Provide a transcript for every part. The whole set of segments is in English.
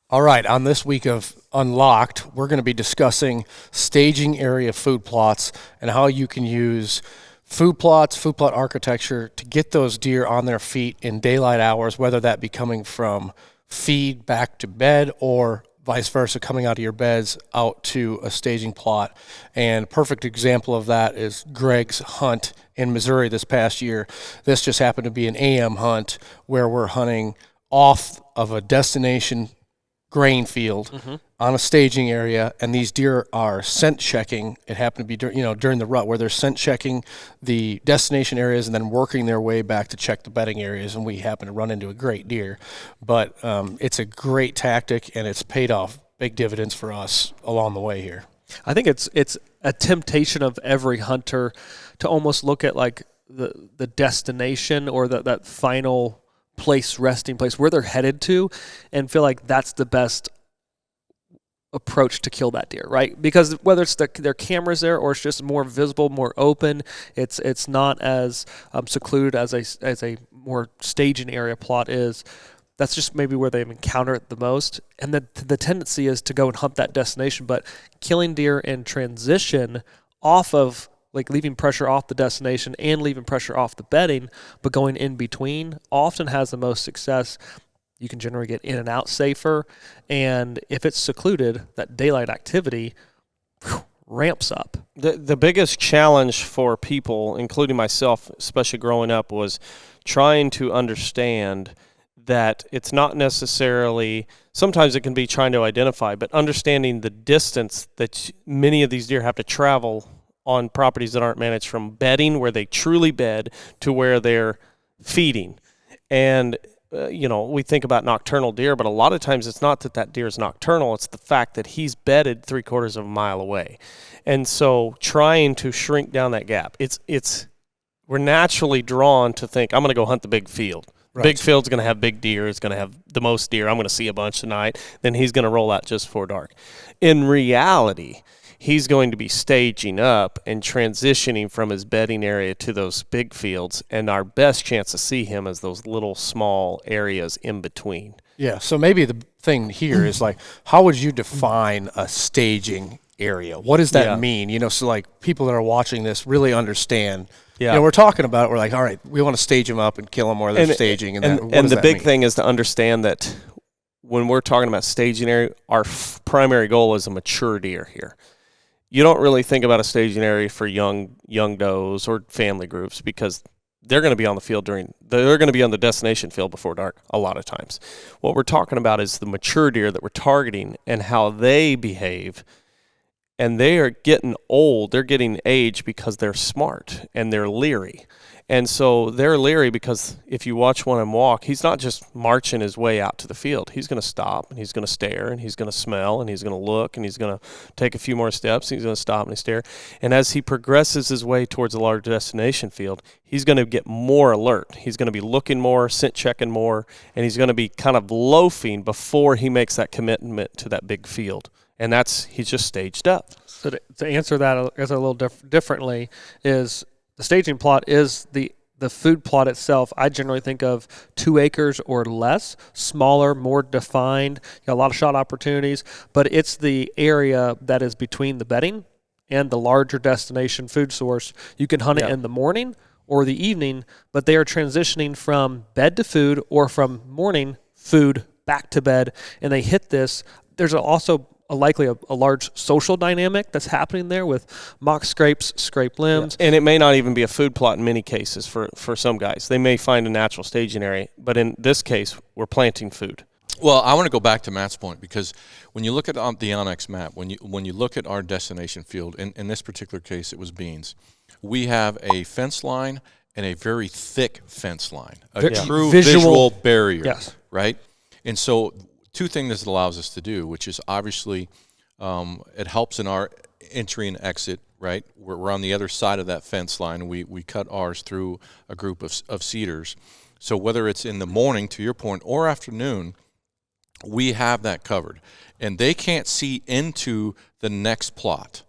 All right, on this week of Unlocked, we're going to be discussing staging area food plots and how you can use food plots, food plot architecture to get those deer on their feet in daylight hours, whether that be coming from feed back to bed or vice versa, coming out of your beds out to a staging plot. And a perfect example of that is Greg's hunt in Missouri this past year. This just happened to be an AM hunt where we're hunting off of a destination grain field on a staging area, and these deer are scent checking. It happened to be during the rut where they're scent checking the destination areas and then working their way back to check the bedding areas, and we happen to run into a great deer. But it's a great tactic, and it's paid off big dividends for us along the way here. I think it's a temptation of every hunter to almost look at like the destination or that final resting place where they're headed to, and feel like that's the best approach to kill that deer, right? Because whether it's their cameras there or it's just more visible, more open, it's not as secluded as a more staging area plot is. That's just maybe where they've encountered it the most, and the tendency is to go and hunt that destination. But killing deer in transition off of, like, leaving pressure off the destination and leaving pressure off the bedding, but going in between often has the most success. You can generally get in and out safer, and if it's secluded, that daylight activity ramps up. The biggest challenge for people, including myself, especially growing up, was trying to understand that it's not necessarily, sometimes it can be trying to identify, but understanding the distance that many of these deer have to travel on properties that aren't managed, from bedding, where they truly bed, to where they're feeding. And, we think about nocturnal deer, but a lot of times it's not that deer is nocturnal, it's the fact that he's bedded 3/4 of a mile away. And so trying to shrink down that gap, we're naturally drawn to think, I'm going to go hunt the big field. Right. Big field's going to have big deer, it's going to have the most deer, I'm going to see a bunch tonight, then he's going to roll out just before dark. In reality, he's going to be staging up and transitioning from his bedding area to those big fields, and our best chance to see him is those little small areas in between. Yeah, so maybe the thing here is, like, how would you define a staging area? What does that mean? So, like, people that are watching this really understand. Yeah, we're talking about it, we're like, all right, we want to stage them up and kill them where they're staging. And the big thing is to understand that when we're talking about staging area, our primary goal is a mature deer here. You don't really think about a staging area for young does or family groups, because they're going to be on the field they're going to be on the destination field before dark a lot of times. What we're talking about is the mature deer that we're targeting and how they behave. And they are getting old, they're getting age because they're smart and they're leery. And so they're leery because if you watch one of them walk, he's not just marching his way out to the field. He's going to stop, and he's going to stare, and he's going to smell, and he's going to look, and he's going to take a few more steps, and he's going to stop and stare. And as he progresses his way towards a large destination field, he's going to get more alert. He's going to be looking more, scent checking more, and he's going to be kind of loafing before he makes that commitment to that big field. And he's just staged up. So to answer that a little differently is, the staging plot is the food plot itself. I generally think of 2 acres or less, smaller, more defined, a lot of shot opportunities, but it's the area that is between the bedding and the larger destination food source. You can hunt it in the morning or the evening, but they are transitioning from bed to food or from morning food back to bed, and they hit this. There's also likely a large social dynamic that's happening there with mock scrapes, scrape limbs. Yeah. And it may not even be a food plot in many cases for some guys. They may find a natural staging area, but in this case, we're planting food. Well, I want to go back to Matt's point, because when you look at the Onyx map, when you look at our destination field, in this particular case it was beans, we have a fence line and a very thick fence line, true visual barrier, right? And so 2 things this allows us to do, which is obviously it helps in our entry and exit, right? We're on the other side of that fence line. We cut ours through a group of cedars. So whether it's in the morning, to your point, or afternoon, we have that covered. And they can't see into the next plot,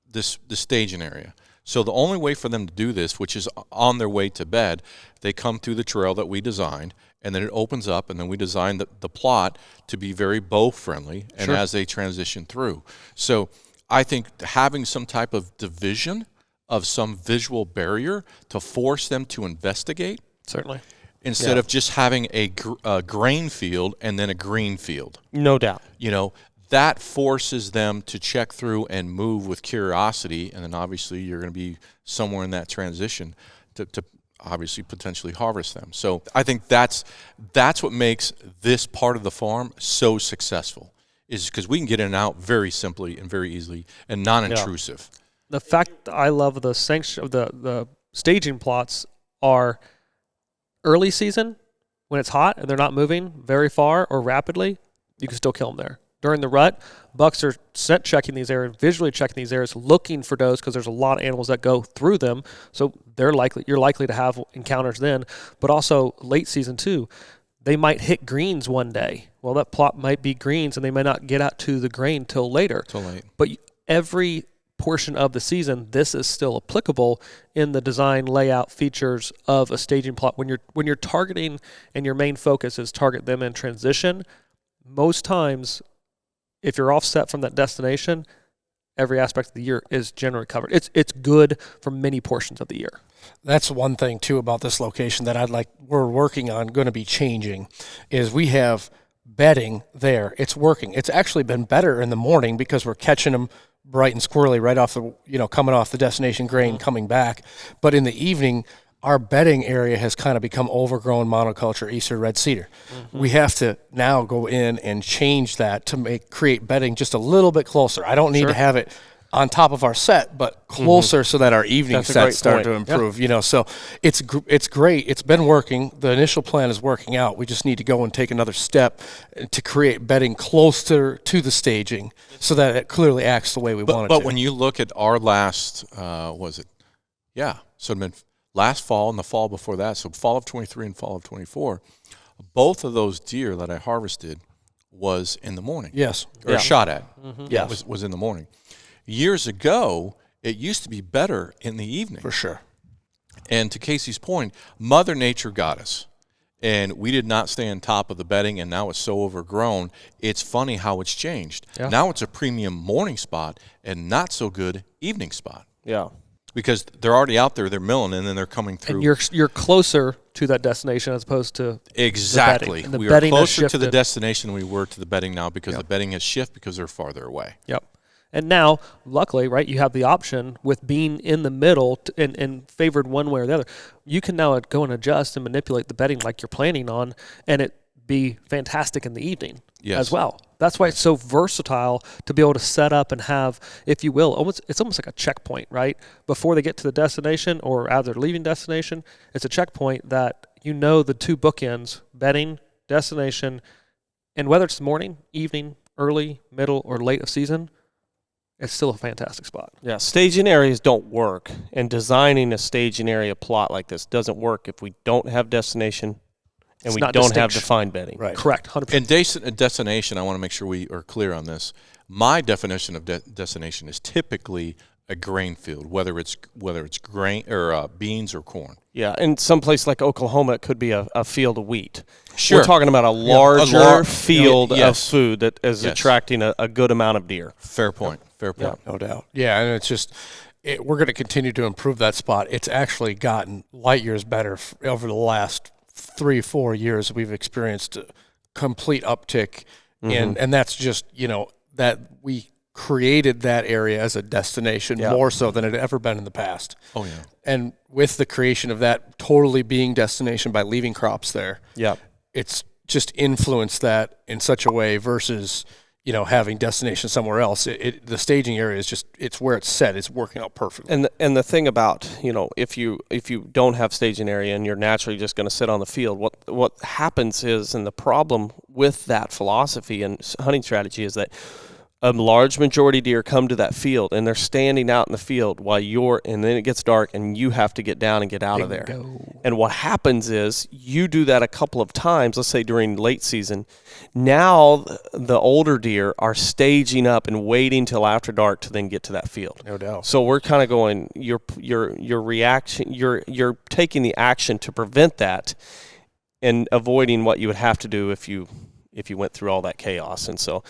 the staging area. So the only way for them to do this, which is on their way to bed, they come through the trail that we designed, and then it opens up, and then we design the plot to be very bow friendly, and Sure. as they transition through. So I think having some type of division of some visual barrier to force them to investigate, Certainly. instead of just having a grain field and then a green field. No doubt. You know, that forces them to check through and move with curiosity, and then obviously you're going to be somewhere in that transition to obviously potentially harvest them. So I think that's what makes this part of the farm so successful, is because we can get in and out very simply and very easily and non-intrusive. The fact that I love the sanction of the staging plots are early season when it's hot and they're not moving very far or rapidly, you can still kill them there. During the rut, bucks are scent checking these areas, visually checking these areas, looking for does because there's a lot of animals that go through them. So you're likely to have encounters then. But also late season too, they might hit greens one day. Well, that plot might be greens and they may not get out to the grain till later. Till late. But every portion of the season, this is still applicable in the design layout features of a staging plot. When you're targeting and your main focus is target them in transition, most times if you're offset from that destination, every aspect of the year is generally covered. It's good for many portions of the year. That's one thing too about this location that we're working on, going to be changing, is we have bedding there. It's working. It's actually been better in the morning because we're catching them bright and squirrely right off coming off the destination grain, coming back. But in the evening, our bedding area has kind of become overgrown monoculture eastern red cedar. We have to now go in and change that to create bedding just a little bit closer. I don't need to have it on top of our set, but closer so that our evening sets start to improve. So it's great. It's been working. The initial plan is working out. We just need to go and take another step to create bedding closer to the staging so that it clearly acts the way we want it to. But when you look at our last, so it'd been last fall and the fall before that, so fall of 23 and fall of 24, both of those deer that I harvested was in the morning. Yes. Or shot at. Yes. Was in the morning. Years ago, it used to be better in the evening. For sure. And to Casey's point, Mother Nature got us. And we did not stay on top of the bedding, and now it's so overgrown. It's funny how it's changed. Yeah. Now it's a premium morning spot and not so good evening spot. Yeah. Because they're already out there, they're milling, and then they're coming through. And you're closer to that destination as opposed to exactly. The bedding. We are closer to the destination than we were to the bedding now because the bedding has shifted because they're farther away. Yep. And now, luckily, right, you have the option with being in the middle and favored one way or the other. You can now go and adjust and manipulate the bedding like you're planning on, and it be fantastic in the evening as well. That's why it's so versatile to be able to set up and have, if you will, it's almost like a checkpoint, right? Before they get to the destination or as they're leaving destination, it's a checkpoint that the two bookends, bedding, destination, and whether it's morning, evening, early, middle, or late of season, it's still a fantastic spot. Yeah, staging areas don't work, and designing a staging area plot like this doesn't work if we don't have destination and we don't have defined bedding. Right. Correct, 100%. And destination, I want to make sure we are clear on this. My definition of destination is typically a grain field, whether it's grain or beans or corn. Yeah, in some place like Oklahoma, it could be a field of wheat. Sure. We're talking about a larger field of food that is attracting a good amount of deer. Fair point. Fair point. No doubt. Yeah, and it's just we're going to continue to improve that spot. It's actually gotten light years better over the last 3-4 years. We've experienced a complete uptick and that's just, that we created that area as a destination more so than it had ever been in the past. Oh, yeah. And with the creation of that totally being destination by leaving crops there, it's just influenced that in such a way versus, having destination somewhere else. The staging area is just, it's where it's set. It's working out perfectly. And the thing about, if you don't have staging area and you're naturally just going to sit on the field, what happens is, and the problem with that philosophy and hunting strategy is that a large majority of deer come to that field and they're standing out in the field and then it gets dark and you have to get down and get out of there. And what happens is you do that a couple of times, let's say during late season. Now the older deer are staging up and waiting till after dark to then get to that field. No doubt. So we're kind of going, your reaction, you're taking the action to prevent that. and avoiding what you would have to do if you went through all that chaos. And so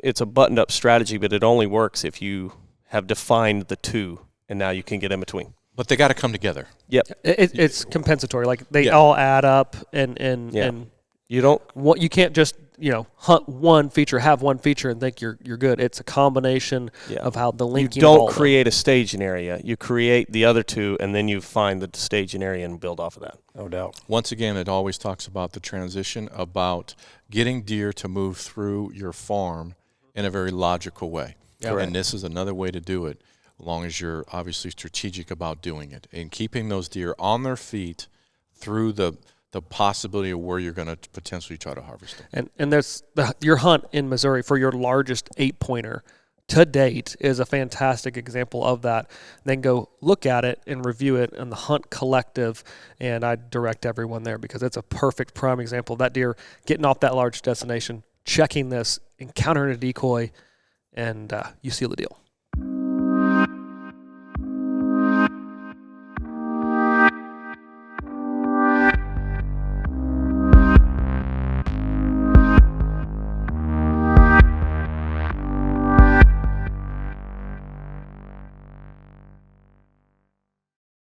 it's a buttoned up strategy, but it only works if you have defined the two, and now you can get in between. But they got to come together. Yep. It's compensatory. Like they all add up, and you don't. What you can't just hunt one feature, have one feature, and think you're good. It's a combination of how the linking. You don't create a staging area. You create the other two, and then you find the staging area and build off of that. No doubt. Once again, it always talks about the transition, about getting deer to move through your farm in a very logical way. Correct. And this is another way to do it, as long as you're obviously strategic about doing it and keeping those deer on their feet through the possibility of where you're going to potentially try to harvest them. And there's your hunt in Missouri for your largest 8-pointer to date is a fantastic example of that. Then go look at it and review it in the Hunt Collective, and I direct everyone there because it's a perfect prime example of that deer getting off that large destination, checking this, encountering a decoy, and you seal the deal.